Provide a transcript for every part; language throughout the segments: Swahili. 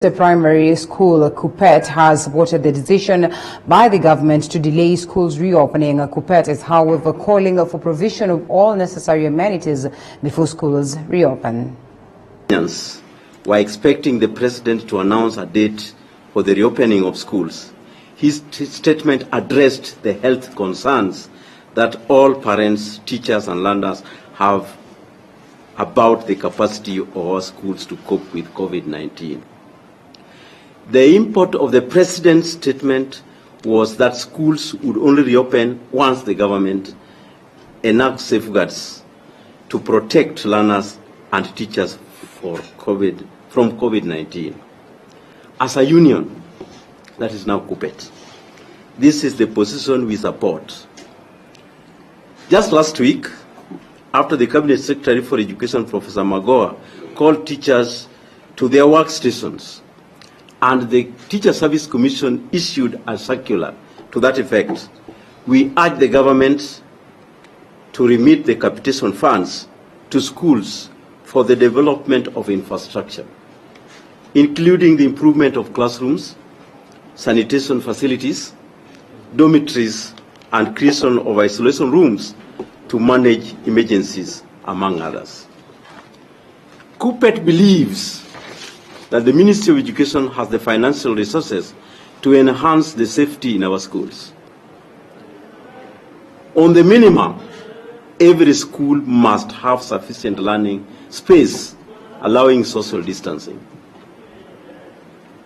The primary school, Kupet, has supported the decision by the government to delay schools reopening. Kupet is, however, calling for provision of all necessary amenities before schools reopen. We're expecting the president to announce a date for the reopening of schools. His statement addressed the health concerns that all parents, teachers, and learners have about the capacity of our schools to cope with COVID-19. The import of the president's statement was that schools would only reopen once the government enacts safeguards to protect learners and teachers from COVID-19. As a union, that is now Kupet, this is the position we support. Just last week, after the Cabinet Secretary for Education, Professor Magoha, called teachers to their workstations, and the Teacher Service Commission issued a circular to that effect, we urge the government to remit the capitation funds to schools for the development of infrastructure, including the improvement of classrooms, sanitation facilities, dormitories, and creation of isolation rooms to manage emergencies, among others. Kupet believes that the Ministry of Education has the financial resources to enhance the safety in our schools. On the minimum, every school must have sufficient learning space, allowing social distancing,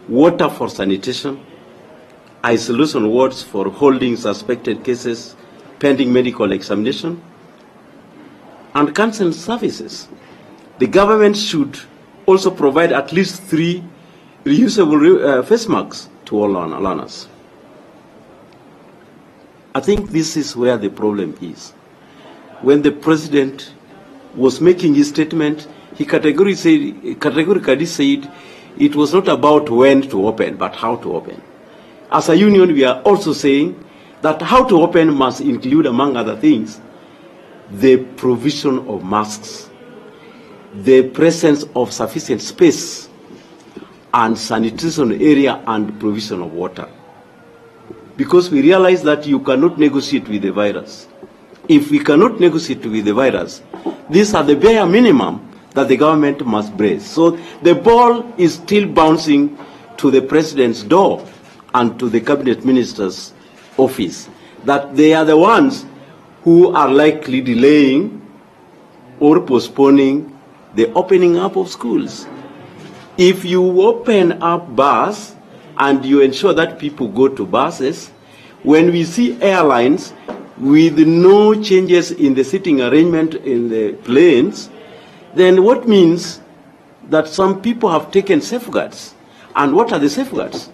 water for sanitation, isolation wards for holding suspected cases pending medical examination, and counseling services. The government should also provide at least 3 reusable face masks to all learners. I think this is where the problem is. When the president was making his statement, he categorically said it was not about when to open, but how to open. As a union, we are also saying that how to open must include, among other things, the provision of masks, the presence of sufficient space, and sanitation area and provision of water. Because we realize that you cannot negotiate with the virus. If we cannot negotiate with the virus, these are the bare minimum that the government must brace. So the ball is still bouncing to the president's door and to the cabinet minister's office, that they are the ones who are likely delaying or postponing the opening up of schools. If you open up bars and you ensure that people go to buses, when we see airlines with no changes in the seating arrangement in the planes, then what means that some people have taken safeguards. And what are the safeguards?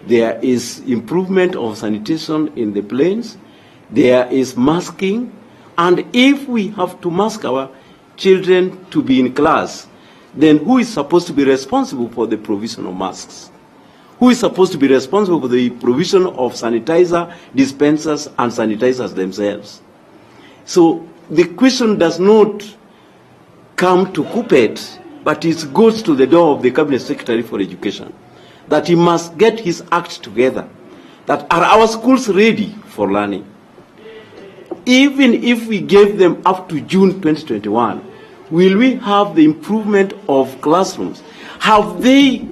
There is improvement of sanitation in the planes, there is masking, and if we have to mask our children to be in class, then who is supposed to be responsible for the provision of masks? Who is supposed to be responsible for the provision of sanitizer dispensers and sanitizers themselves? So the question does not come to Kupet, but it goes to the door of the Cabinet Secretary for Education, that he must get his act together, that are our schools ready for learning? Even if we gave them up to June 2021, will we have the improvement of classrooms? Have they,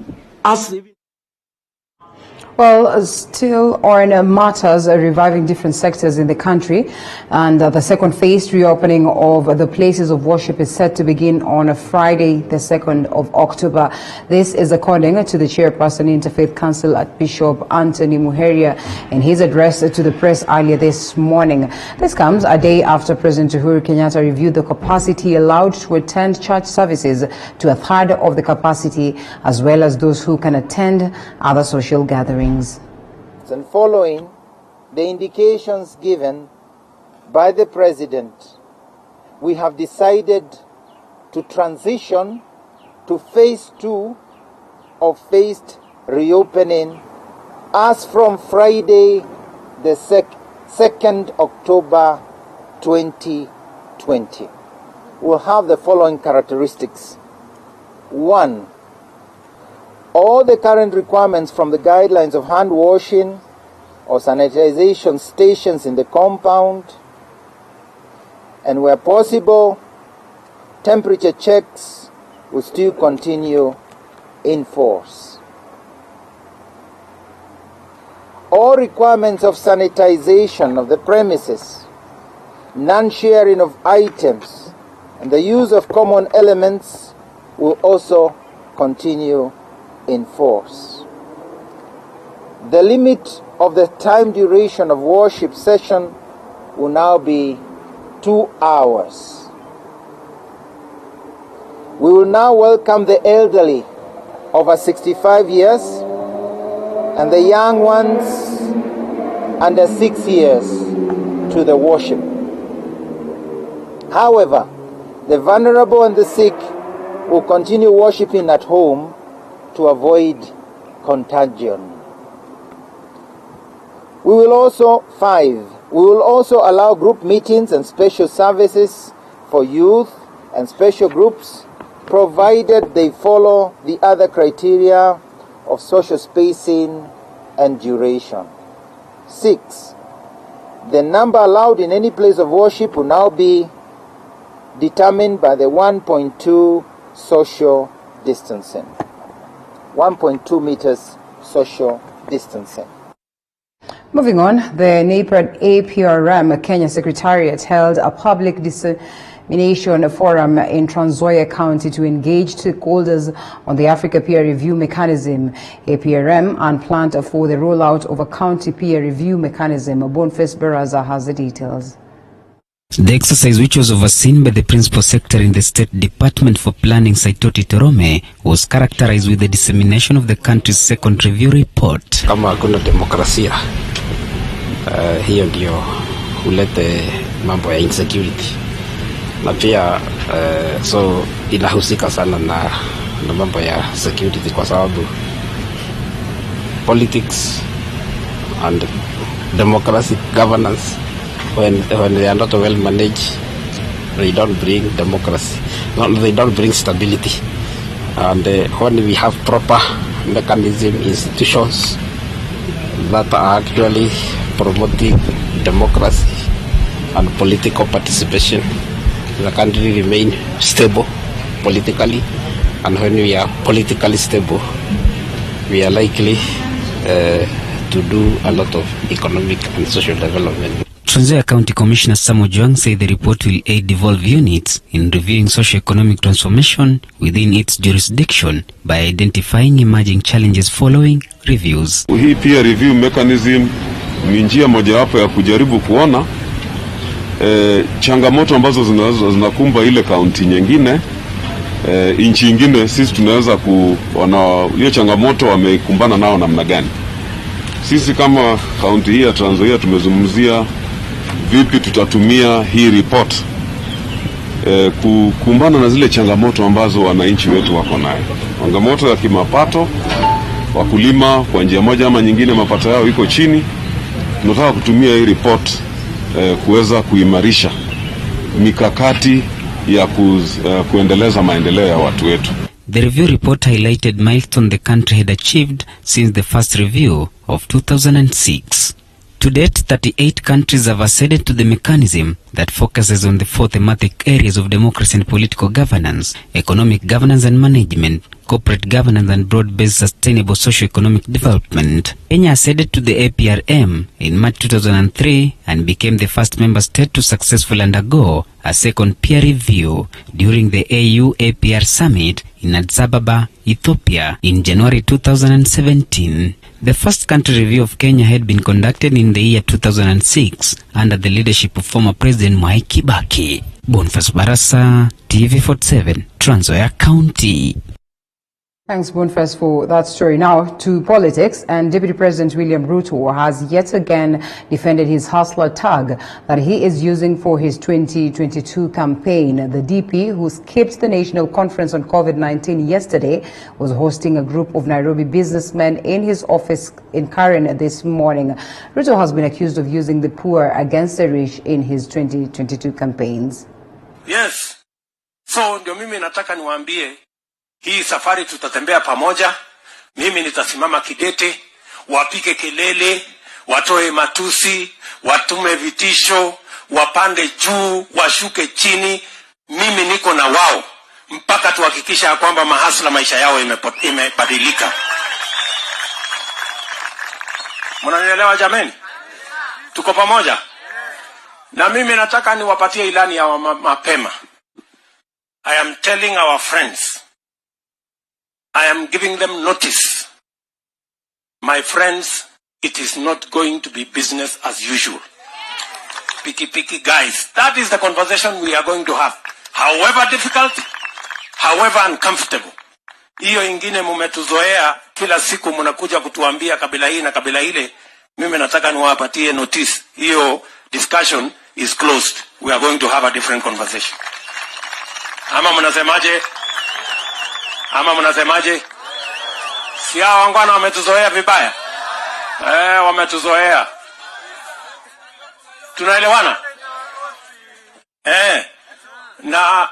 Well, still on matters reviving different sectors in the country, and the second phase reopening of the places of worship is set to begin on Friday, the 2nd of October. This is according to the chairperson Interfaith Council at Bishop Anthony Muheria in his address to the press earlier this morning. This comes a day after President Uhuru Kenyatta reviewed the capacity allowed to attend church services to a third of the capacity, as well as those who can attend other social gatherings. And following the indications given by the President, we have decided to transition to phase 2 of phased reopening as from Friday, the 2nd October 2020. We'll have the following characteristics. 1, all the current requirements from the guidelines of hand washing or sanitization stations in the compound, and where possible, temperature checks will still continue in force. All requirements of sanitization of the premises, non-sharing of items, and the use of common elements will also continue in force. The limit of the time duration of worship session will now be 2 hours. We will now welcome the elderly over 65 years and the young ones under 6 years to the worship. However, the vulnerable and the sick will continue worshiping at home to avoid contagion. We will also allow group meetings and special services for youth and special groups, provided they follow the other criteria of social spacing and duration. 6, the number allowed in any place of worship will now be determined by the 1.2 social distancing. 1.2 meters social distancing. Moving on, the APRM Kenya Secretariat held a public dissemination forum in Trans Nzoia County to engage stakeholders on the Africa Peer Review Mechanism, APRM, and plan for the rollout of a county peer review mechanism. Boniface Baraza has the details. The exercise, which was overseen by the Principal Secretary in the State Department for Planning, Saitoti Torome, was characterized with the dissemination of the country's second review report. Kama hakuna demokrasia, hiyo ndio hulete mambo ya insecurity. Na pia so inahusika sana na mambo ya security, kwa sababu politics and democratic governance, when they are not well managed, they don't bring democracy. They don't bring stability. And when we have proper mechanism, institutions that are actually promoting democracy and political participation, the country remain stable politically. And when we are politically stable, we are likely to do a lot of economic and social development. Trans Nzoia County Commissioner Samuel Juang said the report will aid devolved units in reviewing socio-economic transformation within its jurisdiction by identifying emerging challenges following reviews. Hii peer review mechanism ni njia mojawapo ya kujaribu kuona changamoto ambazo zinakumba ile kaunti nyingine, nchi nyingine, sisi tunaweza kuona hiyo changamoto wamekumbana nao namna gani. Sisi kama kaunti hii ya Trans Nzoia tumezungumzia vipi tutatumia hii report kukumbana na zile changamoto ambazo wananchi wetu wako nayo. Changamoto ya kimapato, wakulima kwa njia moja ama nyingine mapato yao iko chini. Tunataka kutumia hii report kuweza kuimarisha mikakati ya kuendeleza maendeleo ya watu wetu. The review report highlighted milestones the country had achieved since the first review of 2006. To date, 38 countries have acceded to the mechanism that focuses on the 4 thematic areas of democracy and political governance, economic governance and management, corporate governance and broad-based sustainable socio-economic development. Kenya acceded to the APRM in March 2003 and became the first member state to successfully undergo a second peer review during the AU APR Summit in Addis Ababa, Ethiopia in January 2017. The first country review of Kenya had been conducted in the year 2006 under the leadership of former President Mwai Kibaki. Boniface Barasa, TV47, Trans Nzoia County. Thanks, Boniface, for that story. Now to politics, and Deputy President William Ruto has yet again defended his hustler tag that he is using for his 2022 campaign. The DP, who skipped the National Conference on COVID-19 yesterday, was hosting a group of Nairobi businessmen in his office in Karen this morning. Ruto has been accused of using the poor against the rich in his 2022 campaigns. Yes. So ndio mimi nataka niwaambie, hii safari tutatembea pamoja, Mimi nitasimama kidete, wapike kelele, watoe matusi, watume vitisho, wapande juu, washuke chini. Mimi niko na wao mpaka tuhakikisha ya kwamba mahasla maisha yao imebadilika. Mnanielewa jameni? Tuko pamoja? Na mimi nataka niwapatie ilani ya mapema. I am telling our friends, I am giving them notice. My friends, it is not going to be business as usual. Picky guys, that is the conversation we are going to have. However difficult, however uncomfortable. Hiyo ingine mumetuzoea, kila siku mnakuja kutuambia kabila hii na kabila ile. Mimi nataka niwapatie notice. Hiyo discussion is closed. We are going to have a different conversation. Ama mnasemaje? Ama mnasemaje? Si hao wangwana wametuzoea vibaya? Wametuzoea. Tunaelewana? Na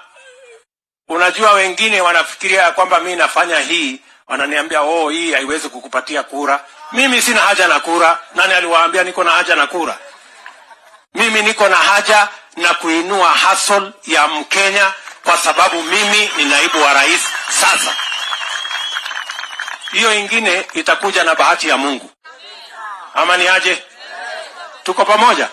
unajua wengine wanafikiria kwamba mimi nafanya hii, wananiambia hii haiwezi kukupatia kura. Mimi sina haja na kura. Nani aliwaambia niko na haja na kura? Mimi niko na haja na kuinua hustle ya Mkenya, kwa sababu mimi ni naibu wa rais sasa. Hiyo ingine itakuja na bahati ya Mungu. Ama ni aje? Tuko pamoja?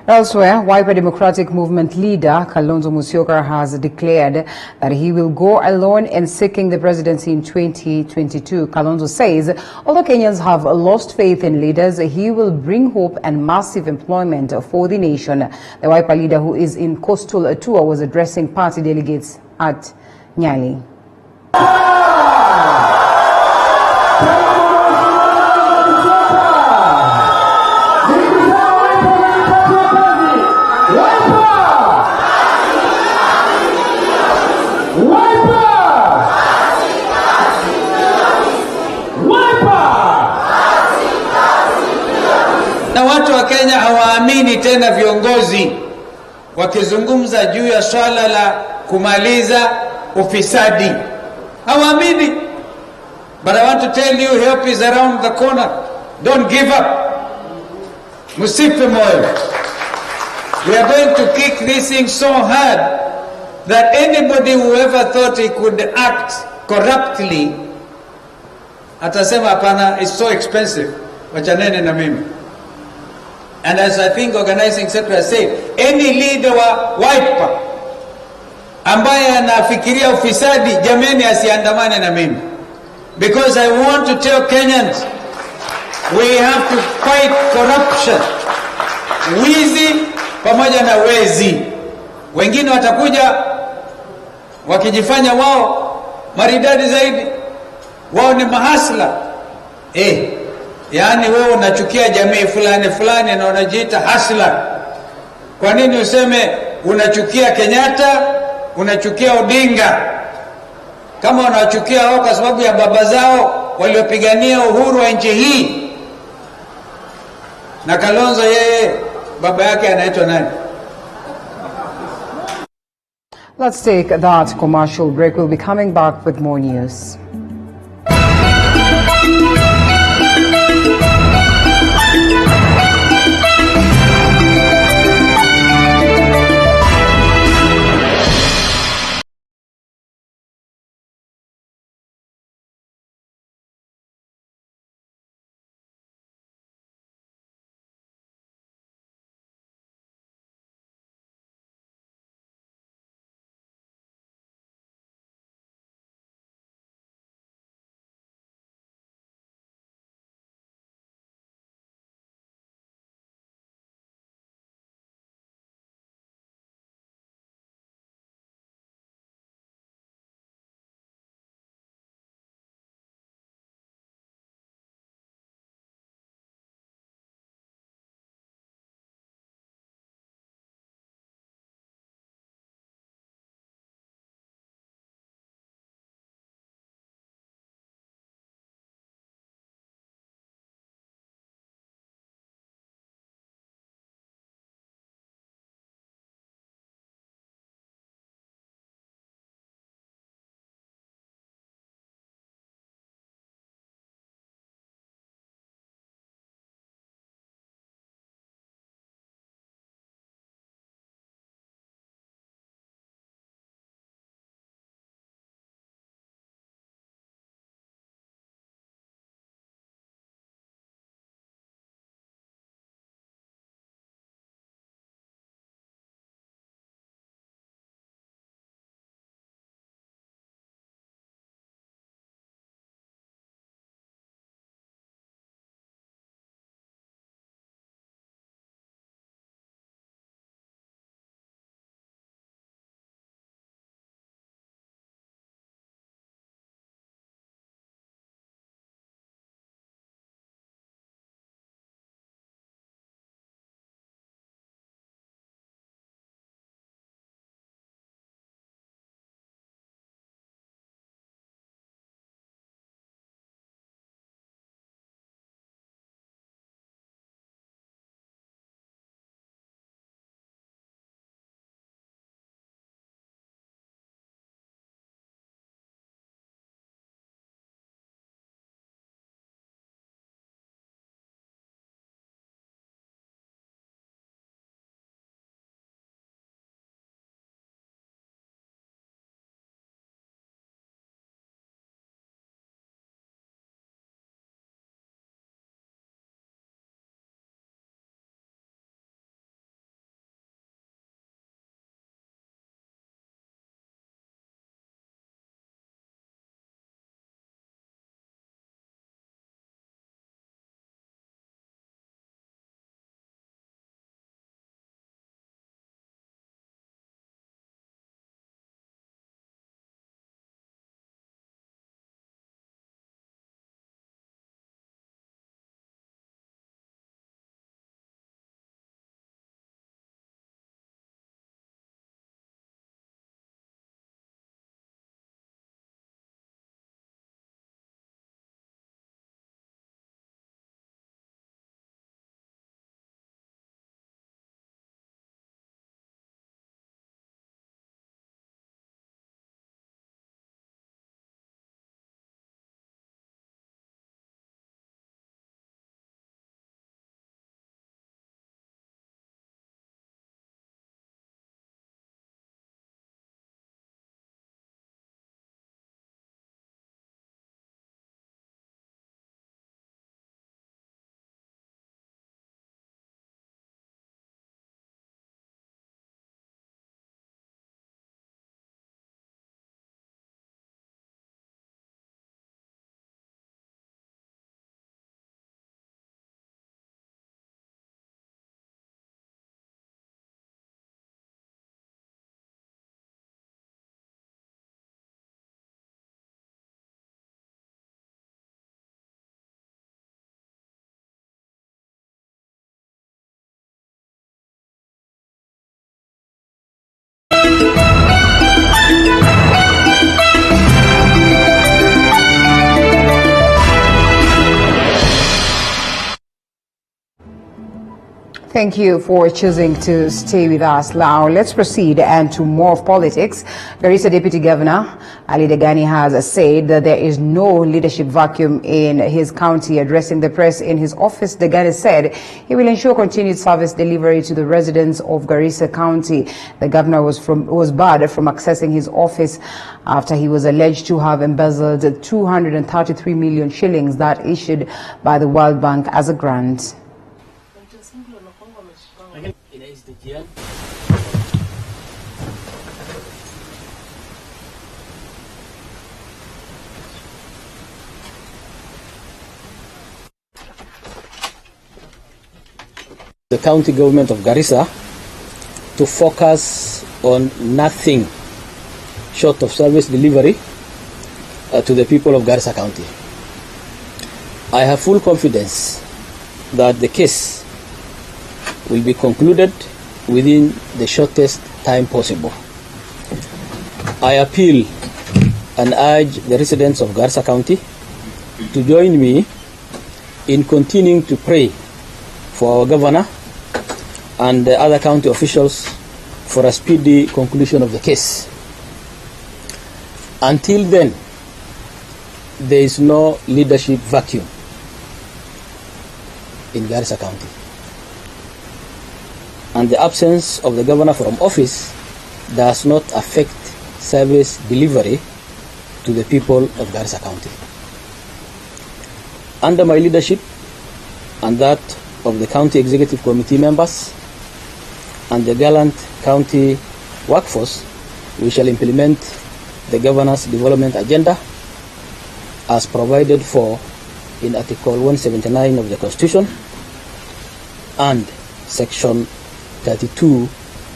Elsewhere, Wiper Democratic Movement leader Kalondo Musical has declared that he will go alone in seeking the presidency in 2022. Kalondo says, although Kenyans have lost faith in leaders, he will bring hope and massive employment for the nation. The Wiper leader, who is in coastal tour, was addressing party delegates at Nyali. Na watu wa Kenya hawaamini tena viongozi wakizungumza juu ya swala la kumaliza ufisadi. Hawaamini. But I want to tell you, help is around the corner. Don't give up. Msife moyo. We are going to kick this thing so hard that anybody who ever thought he could act corruptly atasema hapana, it's so expensive. Wachanene na mimi. And as I think organizing secretary said, any leader wa Wiper ambaye anafikiria ufisadi, jameni asiandamane na mimi. Because I want to tell Kenyans, we have to fight corruption. Wizi pamoja na wezi. Wengine watakuja wakijifanya wao maridadi zaidi. Wao ni mahasla. Yaani wewe unachukia jamii fulani na unajiita hasla. Kwa nini useme unachukia Kenyatta, unachukia Odinga? Kama unachukia wao kwa sababu ya baba zao waliopigania uhuru wa nchi hii. Na Kalonzo yeye baba yake anaitwa nani? Let's take that commercial break. We'll be coming back with more news. Thank you for choosing to stay with us. Now, let's proceed and to more of politics. Garissa Deputy Governor Ali Degani has said that there is no leadership vacuum in his county. Addressing the press in his office, Degani said he will ensure continued service delivery to the residents of Garissa County. The governor was barred from accessing his office after he was alleged to have embezzled 233 million shillings that issued by the World Bank as a grant. The county government of Garissa to focus on nothing short of service delivery to the people of Garissa County. I have full confidence that the case will be concluded within the shortest time possible. I appeal and urge the residents of Garissa County to join me in continuing to pray for our governor and the other county officials for a speedy conclusion of the case. Until then, there is no leadership vacuum in Garissa County. And the absence of the governor from office does not affect service delivery to the people of Garissa County. Under my leadership and that of the County Executive Committee members and the gallant county workforce, we shall implement the governor's development agenda as provided for in Article 179 of the Constitution and Section 32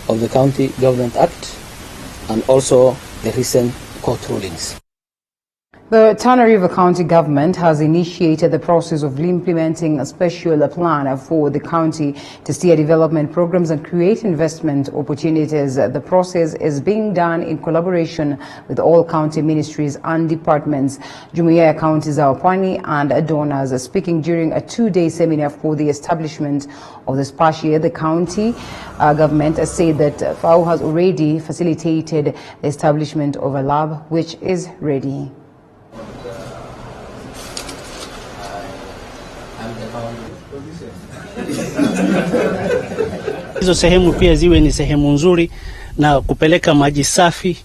of the County Government Act, and also the recent court rulings. The Tana River County government has initiated the process of implementing a special plan for the county to steer development programs and create investment opportunities. The process is being done in collaboration with all county ministries and departments. Jumuiya counties are Pwani and donors. Speaking during a two-day seminar for the establishment of the SPASHIA, the county government has said that FAO has already facilitated the establishment of a lab which is ready. Hizo sehemu pia ziwe ni sehemu nzuri na kupeleka maji safi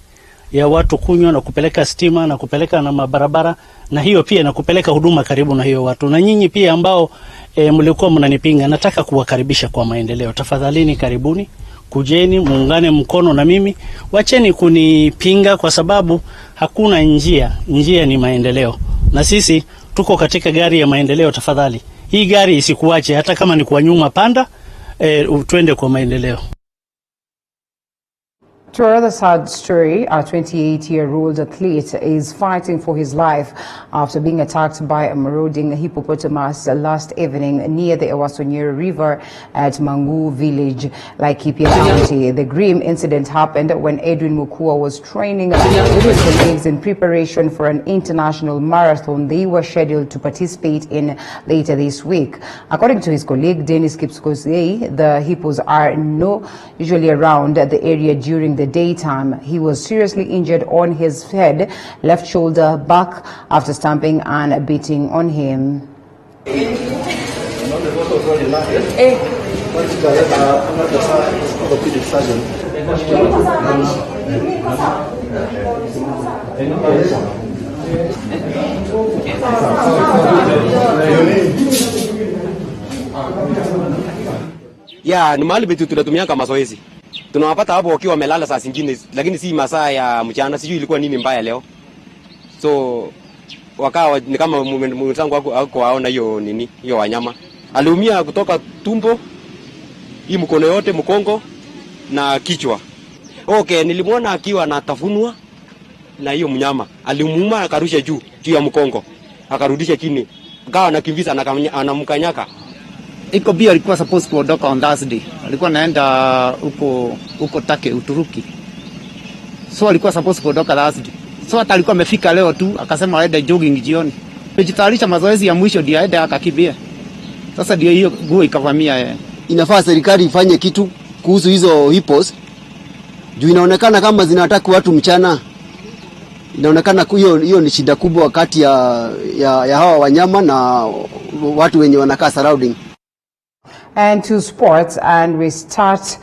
ya watu kunywa na kupeleka stima na kupeleka na mabarabara, na hiyo pia na kupeleka huduma karibu na hiyo watu. Na nyinyi pia ambao mlikuwa mnanipinga, nataka kuwakaribisha kwa maendeleo. Tafadhalini karibuni, kujeni muungane mkono na mimi. Wacheni kunipinga kwa sababu hakuna njia ni maendeleo. Na sisi tuko katika gari ya maendeleo. Tafadhali hii gari isikuache, hata kama ni kwa nyuma, panda twende kwa maendeleo. To another sad story, a 28-year-old athlete is fighting for his life after being attacked by a marauding hippopotamus last evening near the Ewasonyeri River at Mangu village, Laikipia County. The grim incident happened when Edwin Mukua was training with his colleagues in preparation for an international marathon they were scheduled to participate in later this week. According to his colleague, Dennis Kipskosei, the hippos are usually around the area during the daytime. He was seriously injured on his head, left shoulder, back after stamping and beating on him. Ya, ni mahali betu tunatumia kama mazoezi. Tunawapata hapo wakiwa wamelala saa zingine, lakini si masaa ya mchana. Sijui ilikuwa nini mbaya leo. So wakawa ni kama mwenzangu wako aona hiyo wanyama. Aliumia kutoka tumbo, hii mkono yote, mkongo na kichwa. Okay, nilimwona akiwa anatafunwa na hiyo mnyama. Alimuuma akarusha juu ya mkongo. Akarudisha chini. Akawa anakimbiza anamkanyaka. Iko bia alikuwa supposed kuondoka on Thursday. Alikuwa naenda huko Take, Uturuki. So alikuwa supposed kuondoka Thursday. So hata alikuwa amefika leo tu, akasema aende jogging jioni. Amejitayarisha mazoezi ya mwisho ndio aende akakimbia. Sasa ndio hiyo nguo ikavamia yeye. inafaa serikali ifanye kitu kuhusu hizo hippos. Juu inaonekana kama zinataka watu mchana. Inaonekana hiyo ni shida kubwa kati ya hawa wanyama na watu wenye wanakaa surrounding. And to sports, and we start